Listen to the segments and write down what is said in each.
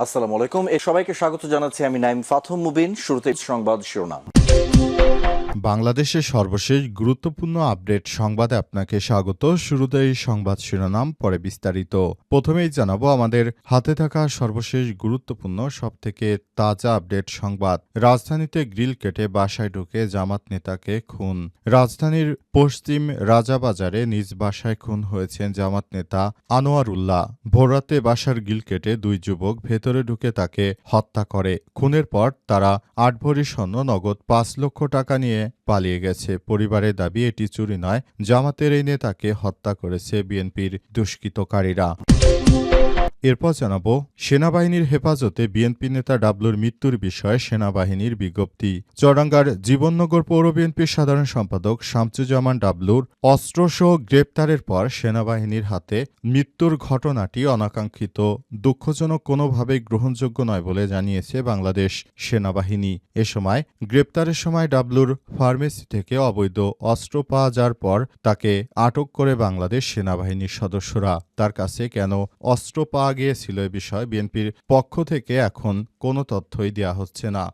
আসসালামু আলাইকুম। সবাইকে স্বাগত জানাচ্ছি আমি নাইম ফাথম মুবিন। শুরুতে সংবাদ শিরোনাম। বাংলাদেশের সর্বশেষ গুরুত্বপূর্ণ আপডেট সংবাদে আপনাকে স্বাগত। শুরুতেই সংবাদ শিরোনাম, পরে বিস্তারিত। প্রথমেই জানাবো আমাদের হাতে থাকা সর্বশেষ গুরুত্বপূর্ণ সবথেকে তাজা আপডেট সংবাদ। রাজধানীতে গ্রিল কেটে বাসায় ঢুকে জামাত নেতাকে খুন। রাজধানীর পশ্চিম রাজাবাজারে নিজ বাসায় খুন হয়েছেন জামাত নেতা আনোয়ার উল্লাহ। ভোররাতে বাসার গ্রিল কেটে দুই যুবক ভেতরে ঢুকে তাকে হত্যা করে। খুনের পর তারা ৮ ভরি স্বর্ণ, নগদ ৫ লক্ষ টাকা নিয়ে পালিয়ে গেছে। পরিবারের দাবি এটি চুরি নয়, জামাতের এই নেতাকে হত্যা করেছে বিএনপির দুষ্কৃতকারীরা। এরপর জানাবো সেনাবাহিনীর হেফাজতে বিএনপি নেতা ডাবলুর মৃত্যুর বিষয়ে সেনাবাহিনীর বিজ্ঞপ্তি। চুয়াডাঙ্গার জীবননগর পৌর বিএনপির সাধারণ সম্পাদক শামসুজ্জামান ডাবলুর অস্ত্রসহ গ্রেপ্তারের পর সেনাবাহিনীর হাতে মৃত্যুর ঘটনাটি অনাকাঙ্ক্ষিত, দুঃখজনক, কোনোভাবেই গ্রহণযোগ্য নয় বলে জানিয়েছে বাংলাদেশ সেনাবাহিনী। এ সময় গ্রেপ্তারের সময় ডাবলুর ফার্মেসি থেকে অবৈধ অস্ত্র পাওয়া যাওয়ার পর তাকে আটক করে বাংলাদেশ সেনাবাহিনীর সদস্যরা। তার কাছে কেন অস্ত্র পাওয়া গিয়েছিল এ বিষয়ে বিএনপির পক্ষ থেকে এখন কোনো তথ্যই দেওয়া হচ্ছে না।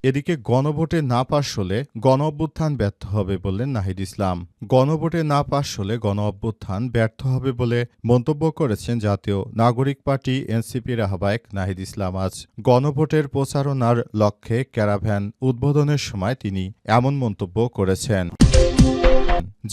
এদিকে গণভোটে না পাশ হলে গণ অভ্যুত্থান ব্যর্থ হবে বললেন নাহিদ ইসলাম। গণভোটে না পাশ হলে গণ অভ্যুত্থান ব্যর্থ হবে বলে মন্তব্য করেছেন জাতীয় নাগরিক পার্টি এনসিপির আহ্বায়ক নাহিদ ইসলাম। আজ গণভোটের প্রচারণার লক্ষ্যে ক্যারাভ্যান উদ্বোধনের সময় তিনি এমন মন্তব্য করেছেন।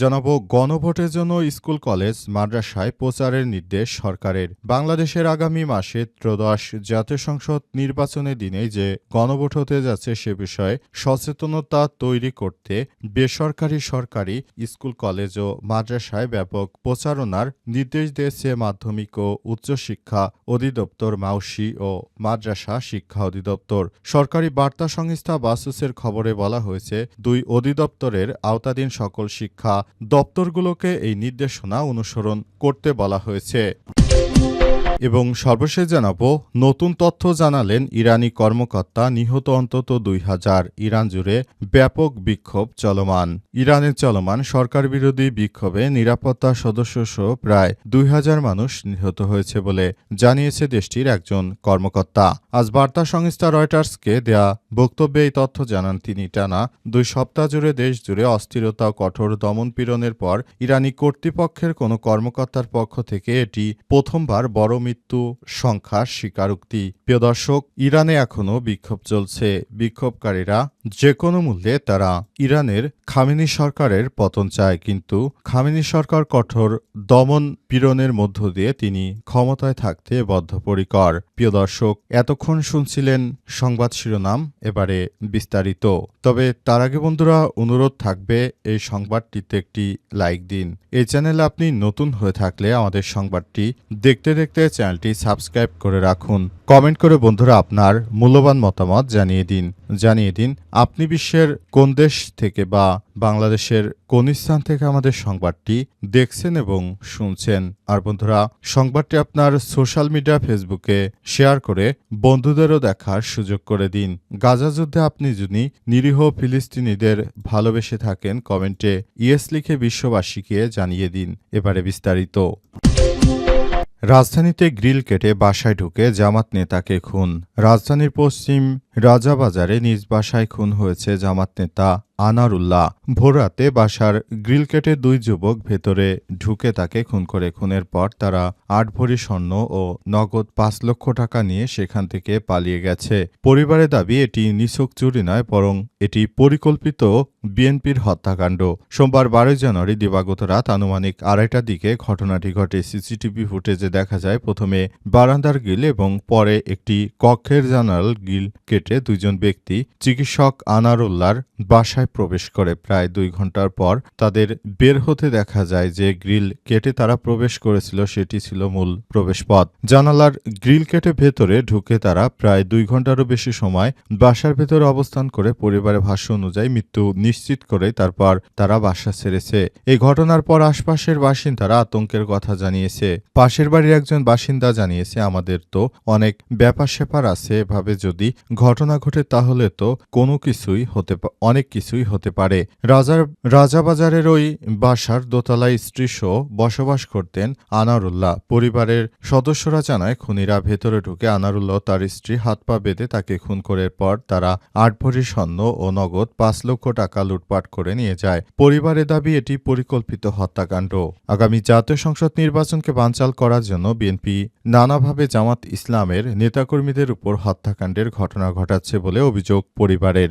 জানাবো গণভোটের জন্য স্কুল, কলেজ, মাদ্রাসায় প্রচারের নির্দেশ সরকারের। বাংলাদেশের আগামী মাসে ত্রয়োদশ জাতীয় সংসদ নির্বাচনের দিনে যে গণভোট হতে যাচ্ছে সে বিষয়ে সচেতনতা তৈরি করতে বেসরকারি, সরকারি স্কুল, কলেজ ও মাদ্রাসায় ব্যাপক প্রচারণার নির্দেশ দিয়েছে মাধ্যমিক ও উচ্চশিক্ষা অধিদপ্তর, মাউসি ও মাদ্রাসা শিক্ষা অধিদপ্তর। সরকারি বার্তা সংস্থা বাসুসের খবরে বলা হয়েছে, দুই অধিদপ্তরের আওতাধীন সকল শিক্ষা দপ্তরগুলোকে এই নির্দেশনা অনুসরণ করতে বলা হয়েছে। এবং সর্বশেষ জানাবো নতুন তথ্য জানালেন ইরানি কর্মকর্তা, নিহত অন্তত ২০০০। ইরান জুড়ে ব্যাপক বিক্ষোভ চলমান। ইরানের চলমান সরকার বিরোধী বিক্ষোভে নিরাপত্তা সদস্যসহ প্রায় ২০০০ মানুষ নিহত হয়েছে বলে জানিয়েছে দেশটির একজন কর্মকর্তা। আজ বার্তা সংস্থা রয়টার্সকে দেয়া বক্তব্যে এই তথ্য জানান তিনি। টানা ২ সপ্তাহ জুড়ে দেশ জুড়ে অস্থিরতা ও কঠোর দমনপীড়নের পর ইরানি কর্তৃপক্ষের কোনো কর্মকর্তার পক্ষ থেকে এটি প্রথমবার বড় মৃত্যু সংখ্যার স্বীকারোক্তি। প্রিয় দর্শক, ইরানে এখনও বিক্ষোভ চলছে। বিক্ষোভকারীরা যে কোনো মূল্যে তারা ইরানের খামেনি সরকারের পতন চায়, কিন্তু খামেনি সরকার কঠোর দমন পীড়নের মধ্য দিয়ে তিনি ক্ষমতায় থাকতে বদ্ধপরিকর। প্রিয় দর্শক, এতক্ষণ শুনছিলেন সংবাদ শিরোনাম, এবারে বিস্তারিত। তবে তার আগে বন্ধুরা অনুরোধ থাকবে এই সংবাদটিতে একটি লাইক দিন। এই চ্যানেলে আপনি নতুন হয়ে থাকলে আমাদের সংবাদটি দেখতে দেখতে চ্যানেলটি সাবস্ক্রাইব করে রাখুন। কমেন্ট করে বন্ধুরা আপনার মূল্যবান মতামত জানিয়ে দিন আপনি বিশ্বের কোন দেশ থেকে বা বাংলাদেশের কোন স্থান থেকে আমাদের সংবাদটি দেখছেন এবং শুনছেন। আর বন্ধুরা সংবাদটি আপনার সোশ্যাল মিডিয়া, ফেসবুকে শেয়ার করে বন্ধুদেরও দেখার সুযোগ করে দিন। গাজা যুদ্ধে আপনি যদি নিরীহ ফিলিস্তিনিদের ভালোবেসে থাকেন, কমেন্টে ইয়েস লিখে বিশ্ববাসীকে জানিয়ে দিন। এবারে বিস্তারিত। রাজধানীতে গ্রিল কেটে বাসায় ঢুকে জামাত নেতাকে খুন। রাজধানীর পশ্চিম রাজাবাজারে নিজ বাসায় খুন হয়েছে জামাত নেতা আনোয়ার উল্লাহ। ভোররাতে বাসার গ্রিল কেটে দুই যুবক ভেতরে ঢুকে তাকে খুন করে। খুনের পর তারা ৮ ভরি স্বর্ণ ও নগদ ৫ লক্ষ টাকা নিয়ে সেখান থেকে পালিয়ে গেছে। পরিবারের দাবি এটি নিছক চুরি নয়, বরং এটি পরিকল্পিত বিএনপির হত্যাকাণ্ড। সোমবার ১২ জানুয়ারি দিবাগত রাত আনুমানিক ২:৩০টার দিকে ঘটনাটি ঘটে। সিসিটিভি ফুটেজে দেখা যায় প্রথমে বারান্দার গ্রিল এবং পরে একটি কক্ষের জানালার গ্রিল কেটে দুইজন ব্যক্তি চিকিৎসক আনোয়ার উল্লাহর বাসায় প্রবেশ করে। প্রায় ২ ঘন্টার পর তাদের বের হতে দেখা যায়। যে গ্রিল কেটে তারা প্রবেশ করেছিল সেটি ছিল মূল প্রবেশপথ। জানালার গ্রিল কেটে ভেতরে ঢুকে তারা প্রায় ২ ঘন্টারও বেশি সময় বাসার ভেতরে অবস্থান করে পরিবারের ভাষ্য অনুযায়ী মৃত্যু নিশ্চিত করে তারপর তারা বাসা ছেড়েছে। এই ঘটনার পর আশপাশের বাসিন্দারা আতঙ্কের কথা জানিয়েছে। পাশের বাড়ির একজন বাসিন্দা জানিয়েছে, আমাদের তো অনেক ব্যাপার স্যাপার আছে, এভাবে যদি ঘর ঘটনা ঘটে তাহলে তো অনেক কিছুই হতে পারে। রাজাবাজারের ওই বাসার দোতলায় স্ত্রীসহ বসবাস করতেন আনারুল্লাহ। পরিবারের সদস্যরা জানায়, খুনিরা ভেতরে ঢুকে আনারুল্লাহ তার স্ত্রী হাত পা বেঁধে তাকে খুন করার পর তারা ৮ ভরি স্বর্ণ ও নগদ ৫ লক্ষ টাকা লুটপাট করে নিয়ে যায়। পরিবারের দাবি এটি পরিকল্পিত হত্যাকাণ্ড। আগামী জাতীয় সংসদ নির্বাচনকে বানচাল করার জন্য বিএনপি নানাভাবে জামাত ইসলামের নেতাকর্মীদের উপর হত্যাকাণ্ডের ঘটনা ঘটাচ্ছে বলে অভিযোগ পরিবারের।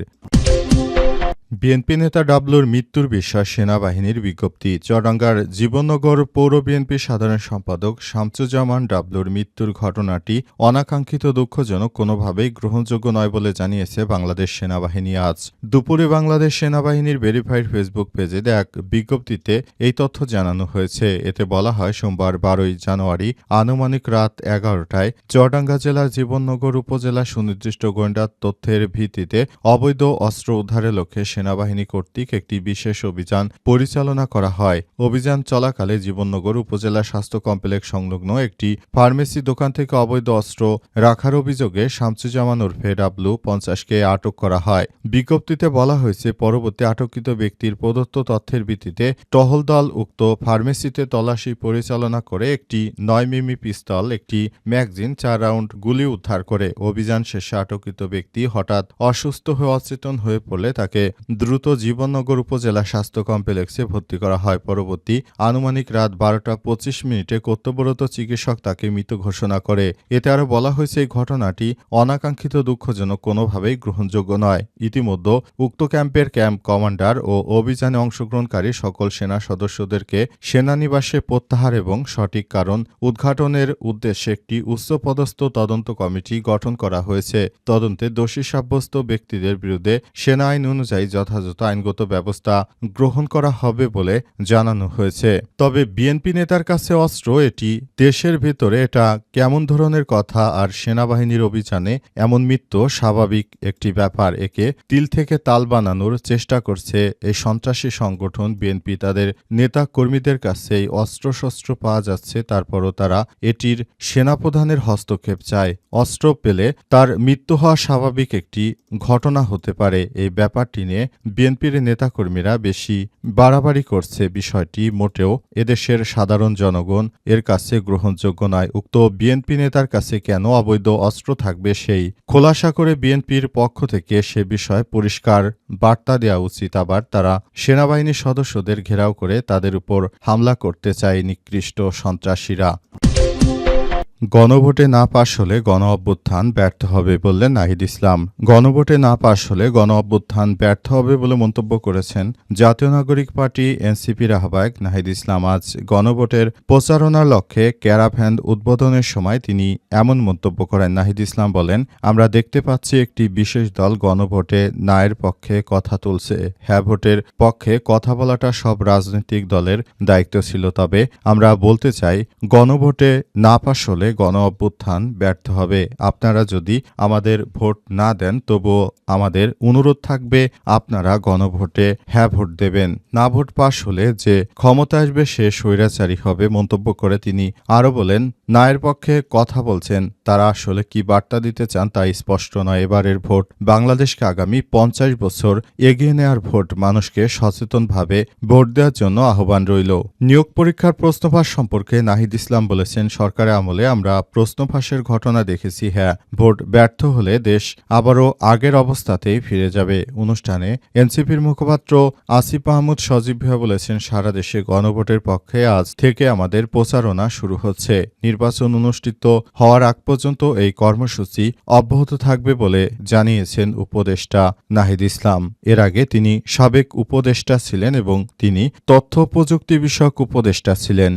বিএনপি নেতা ডাবলুর মৃত্যুর বিষয়ে সেনাবাহিনীর বিজ্ঞপ্তি। চুয়াডাঙ্গার জীবননগর পৌর বিএনপির সাধারণ সম্পাদক শামসুজ্জামান ডাবলুর মৃত্যুর ঘটনাটি অনাকাঙ্ক্ষিত, দুঃখজনক, কোনোভাবেই গ্রহণযোগ্য নয় বলে জানিয়েছে বাংলাদেশ সেনাবাহিনী। আজ দুপুরে বাংলাদেশ সেনাবাহিনীর ভেরিফাইড ফেসবুক পেজে এক বিজ্ঞপ্তিতে এই তথ্য জানানো হয়েছে। এতে বলা হয়, সোমবার ১২ই জানুয়ারি আনুমানিক রাত ১১টায় চুয়াডাঙ্গা জেলার জীবননগর উপজেলা সুনির্দিষ্ট গোয়েন্দা তথ্যের ভিত্তিতে অবৈধ অস্ত্র উদ্ধারের লক্ষ্যে সেনাবাহিনী কর্তৃক একটি বিশেষ অভিযান পরিচালনা করা হয়। অভিযান চলাকালে জীবননগর উপজেলা স্বাস্থ্য কমপ্লেক্স সংলগ্ন একটি ফার্মেসি দোকান থেকে অবৈধ অস্ত্র রাখার অভিযোগে শামসুজ্জামান ওরফে ডাবলু ৫০কে আটক করা হয়। বিজ্ঞপ্তিতে বলা হয়েছে, পরবর্তী আটককৃত ব্যক্তির প্রদত্ত তথ্যের ভিত্তিতে টহল দল উক্ত ফার্মেসিতে তল্লাশি পরিচালনা করে একটি ৯ মিমি পিস্তল, একটি ম্যাগজিন, ৪ রাউন্ড গুলি উদ্ধার করে। অভিযান শেষে আটককৃত ব্যক্তি হঠাৎ অসুস্থ হয়ে অচেতন হয়ে পড়লে তাকে দ্রুত জীবননগর উপজেলা স্বাস্থ্য কমপ্লেক্সে ভর্তি করা হয়। পরবর্তী আনুমানিক রাত ১২টা ২৫ কর্তব্যরত চিকিৎসক তাকে মৃত ঘোষণা করে। এতে আরও বলা হয়েছে, এই ঘটনাটি অনাকাঙ্ক্ষিত, দুঃখজনক, কোনোভাবেই গ্রহণযোগ্য নয়। ইতিমধ্যে উক্ত ক্যাম্পের ক্যাম্প কমান্ডার ও অভিযানে অংশগ্রহণকারী সকল সেনা সদস্যদেরকে সেনানিবাসে প্রত্যাহার এবং সঠিক কারণ উদ্ঘাটনের উদ্দেশ্যে একটি উচ্চপদস্থ তদন্ত কমিটি গঠন করা হয়েছে। তদন্তে দোষী সাব্যস্ত ব্যক্তিদের বিরুদ্ধে সেনা আইন অনুযায়ী যথাযথ আইনগত ব্যবস্থা গ্রহণ করা হবে বলে জানানো হয়েছে। তবে বিএনপি নেতার কাছে অস্ত্র, এটি দেশের ভেতরে, এটা কেমন ধরনের কথা? আর সেনাবাহিনীর অভিযানে এমন মৃত্যু স্বাভাবিক একটি ব্যাপার। একে তিল থেকে তাল বানানোর চেষ্টা করছে এই সন্ত্রাসী সংগঠন বিএনপি। তাদের নেতা কর্মীদের কাছে এই অস্ত্রশস্ত্র পাওয়া যাচ্ছে, তারপরও তারা এটির সেনাপ্রধানের হস্তক্ষেপ চায়। অস্ত্র পেলে তার মৃত্যু হওয়া স্বাভাবিক একটি ঘটনা হতে পারে। এই ব্যাপারটি নিয়ে বিএনপির নেতাকর্মীরা বেশি বাড়াবাড়ি করছে। বিষয়টি মোটেও এদেশের সাধারণ জনগণ এর কাছে গ্রহণযোগ্য নয়। উক্ত বিএনপি নেতার কাছে কেন অবৈধ অস্ত্র থাকবে, সেই খোলাসা করে বিএনপির পক্ষ থেকে সে বিষয়ে পরিষ্কার বার্তা দেওয়া উচিত। আবার তারা সেনাবাহিনীর সদস্যদের ঘেরাও করে তাদের উপর হামলা করতে চায় নিকৃষ্ট সন্ত্রাসীরা। গণভোটে না পাশ হলে গণ অভ্যুত্থান ব্যর্থ হবে বললেন নাহিদ ইসলাম। গণভোটে না পাশ হলে গণ অভ্যুত্থান ব্যর্থ হবে বলে মন্তব্য করেছেন জাতীয় নাগরিক পার্টি এনসিপির আহ্বায়ক নাহিদ ইসলাম। আজ গণভোটের প্রচারণার লক্ষ্যে ক্যারাভ্যান উদ্বোধনের সময় তিনি এমন মন্তব্য করেন। নাহিদ ইসলাম বলেন, আমরা দেখতে পাচ্ছি একটি বিশেষ দল গণভোটে নায়ের পক্ষে কথা তুলছে। হ্যাঁ ভোটের পক্ষে কথা বলাটা সব রাজনৈতিক দলের দায়িত্ব ছিল। তবে আমরা বলতে চাই, গণভোটে না পাশ হলে গণ অভ্যুত্থান ব্যর্থ হবে। আপনারা যদি আমাদের ভোট না দেন, তবুও আমাদের অনুরোধ থাকবে আপনারা গণভোটে হ্যাঁ ভোট দেবেন। না ভোট পাশ হলে যে ক্ষমতা আসবে সে স্বৈরাচারী হবে। মন্তব্য করে তিনি আরও বলেন, নায়ের পক্ষে কথা বলছেন, তারা আসলে কি বার্তা দিতে চান তা স্পষ্ট নয়। এবারের ভোট বাংলাদেশকে আগামী ৫০ বছর এগিয়ে নেওয়ার ভোট। মানুষকে সচেতনভাবে ভোট দেওয়ার জন্য আহ্বান রইল। নিয়োগ পরীক্ষার প্রশ্নফাঁস সম্পর্কে নাহিদ ইসলাম বলেছেন, সরকারের আমলে আমরা প্রশ্নফাঁসের ঘটনা দেখেছি। হ্যাঁ, ভোট ব্যর্থ হলে দেশ আবারও আগের অবস্থাতেই ফিরে যাবে। অনুষ্ঠানে এনসিপির মুখপাত্র আসিফ মাহমুদ সজীব ভাইয়া বলেছেন, সারা দেশে গণভোটের পক্ষে আজ থেকে আমাদের প্রচারণা শুরু হচ্ছে। নির্বাচন অনুষ্ঠিত হওয়ার আগ পর্যন্ত এই কর্মসূচি অব্যাহত থাকবে বলে জানিয়েছেন উপদেষ্টা নাহিদ ইসলাম। এর আগে তিনি সাবেক উপদেষ্টা ছিলেন এবং তিনি তথ্য প্রযুক্তি বিষয়ক উপদেষ্টা ছিলেন।